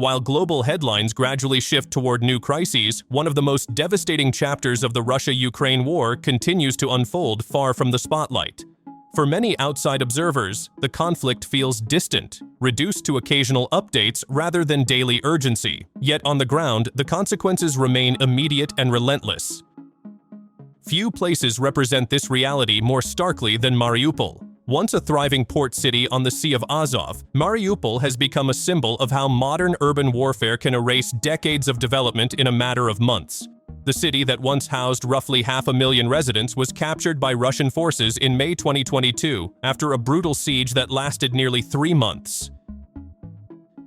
While global headlines gradually shift toward new crises, one of the most devastating chapters of the Russia-Ukraine war continues to unfold far from the spotlight. For many outside observers, the conflict feels distant, reduced to occasional updates rather than daily urgency. Yet on the ground, the consequences remain immediate and relentless. Few places represent this reality more starkly than Mariupol. Once a thriving port city on the Sea of Azov, Mariupol has become a symbol of how modern urban warfare can erase decades of development in a matter of months. The city that once housed roughly 500,000 residents was captured by Russian forces in May 2022 after a brutal siege that lasted nearly 3 months.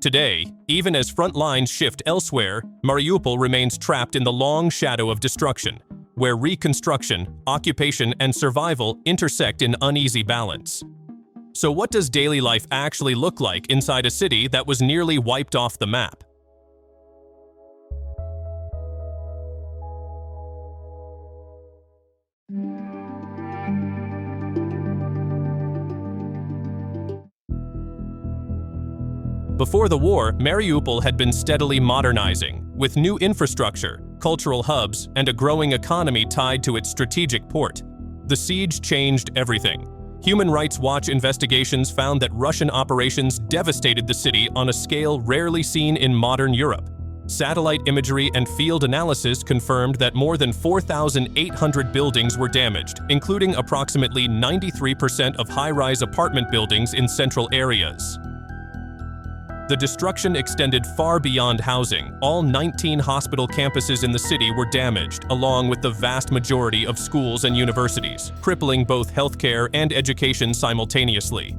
Today, even as front lines shift elsewhere, Mariupol remains trapped in the long shadow of destruction, where reconstruction, occupation, and survival intersect in uneasy balance. So what does daily life actually look like inside a city that was nearly wiped off the map? Before the war, Mariupol had been steadily modernizing, with new infrastructure, cultural hubs, and a growing economy tied to its strategic port. The siege changed everything. Human Rights Watch investigations found that Russian operations devastated the city on a scale rarely seen in modern Europe. Satellite imagery and field analysis confirmed that more than 4,800 buildings were damaged, including approximately 93% of high-rise apartment buildings in central areas. The destruction extended far beyond housing. All 19 hospital campuses in the city were damaged, along with the vast majority of schools and universities, crippling both healthcare and education simultaneously.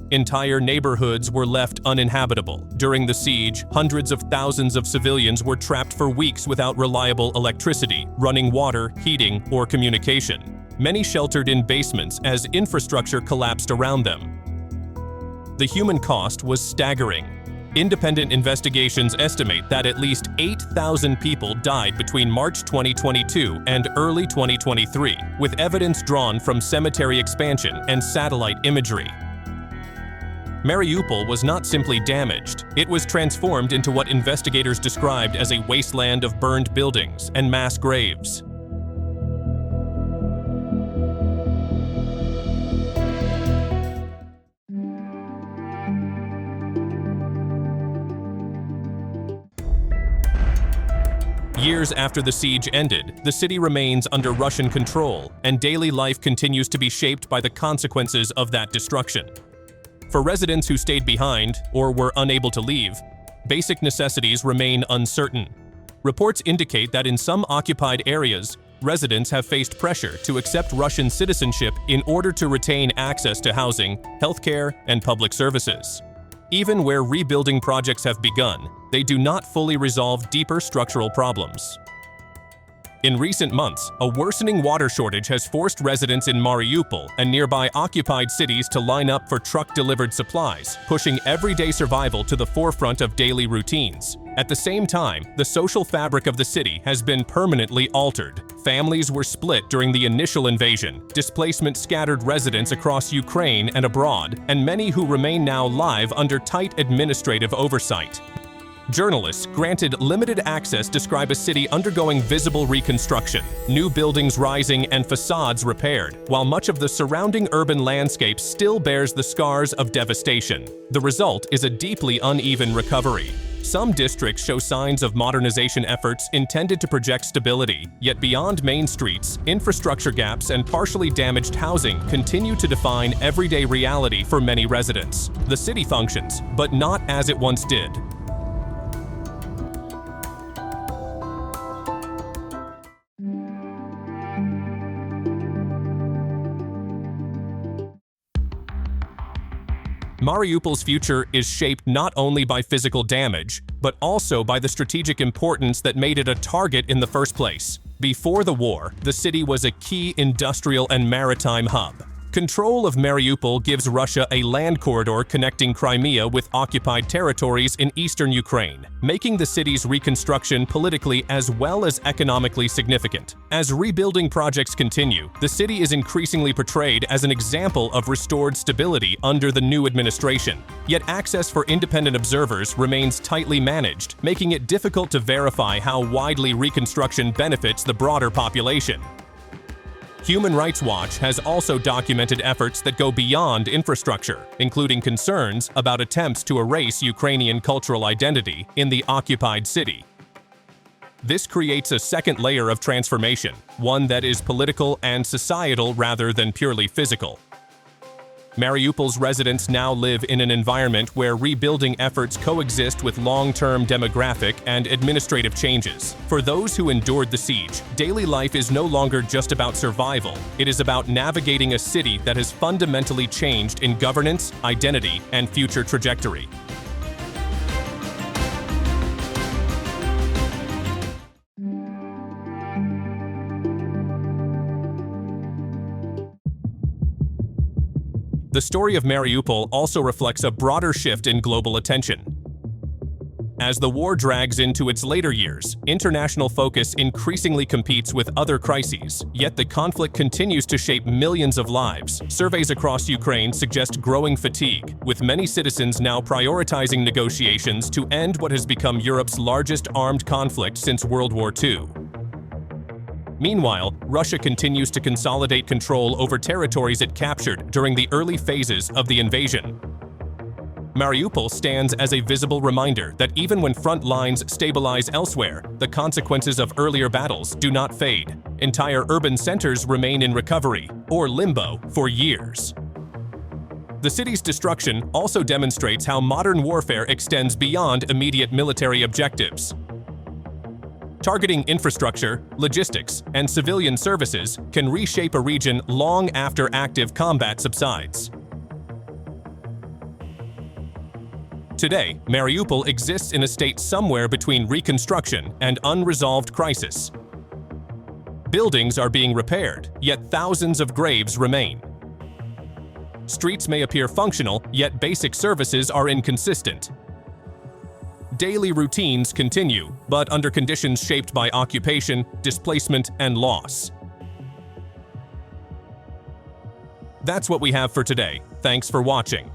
Entire neighborhoods were left uninhabitable. During the siege, hundreds of thousands of civilians were trapped for weeks without reliable electricity, running water, heating, or communication. Many sheltered in basements as infrastructure collapsed around them. The human cost was staggering. Independent investigations estimate that at least 8,000 people died between March 2022 and early 2023, with evidence drawn from cemetery expansion and satellite imagery. Mariupol was not simply damaged, it was transformed into what investigators described as a wasteland of burned buildings and mass graves. Years after the siege ended, the city remains under Russian control, and daily life continues to be shaped by the consequences of that destruction. For residents who stayed behind or were unable to leave, basic necessities remain uncertain. Reports indicate that in some occupied areas, residents have faced pressure to accept Russian citizenship in order to retain access to housing, healthcare, and public services. Even where rebuilding projects have begun, they do not fully resolve deeper structural problems. In recent months, a worsening water shortage has forced residents in Mariupol and nearby occupied cities to line up for truck-delivered supplies, pushing everyday survival to the forefront of daily routines. At the same time, the social fabric of the city has been permanently altered. Families were split during the initial invasion, displacement scattered residents across Ukraine and abroad, and many who remain now live under tight administrative oversight. Journalists granted limited access describe a city undergoing visible reconstruction, new buildings rising and facades repaired, while much of the surrounding urban landscape still bears the scars of devastation. The result is a deeply uneven recovery. Some districts show signs of modernization efforts intended to project stability, yet beyond main streets, infrastructure gaps and partially damaged housing continue to define everyday reality for many residents. The city functions, but not as it once did. Mariupol's future is shaped not only by physical damage, but also by the strategic importance that made it a target in the first place. Before the war, the city was a key industrial and maritime hub. Control of Mariupol gives Russia a land corridor connecting Crimea with occupied territories in eastern Ukraine, making the city's reconstruction politically as well as economically significant. As rebuilding projects continue, the city is increasingly portrayed as an example of restored stability under the new administration. Yet access for independent observers remains tightly managed, making it difficult to verify how widely reconstruction benefits the broader population. Human Rights Watch has also documented efforts that go beyond infrastructure, including concerns about attempts to erase Ukrainian cultural identity in the occupied city. This creates a second layer of transformation, one that is political and societal rather than purely physical. Mariupol's residents now live in an environment where rebuilding efforts coexist with long-term demographic and administrative changes. For those who endured the siege, daily life is no longer just about survival. It is about navigating a city that has fundamentally changed in governance, identity, and future trajectory. The story of Mariupol also reflects a broader shift in global attention. As the war drags into its later years, international focus increasingly competes with other crises, yet the conflict continues to shape millions of lives. Surveys across Ukraine suggest growing fatigue, with many citizens now prioritizing negotiations to end what has become Europe's largest armed conflict since World War II. Meanwhile, Russia continues to consolidate control over territories it captured during the early phases of the invasion. Mariupol stands as a visible reminder that even when front lines stabilize elsewhere, the consequences of earlier battles do not fade. Entire urban centers remain in recovery, or limbo, for years. The city's destruction also demonstrates how modern warfare extends beyond immediate military objectives. Targeting infrastructure, logistics, and civilian services can reshape a region long after active combat subsides. Today, Mariupol exists in a state somewhere between reconstruction and unresolved crisis. Buildings are being repaired, yet thousands of graves remain. Streets may appear functional, yet basic services are inconsistent. Daily routines continue, but under conditions shaped by occupation, displacement, and loss. That's what we have for today. Thanks for watching.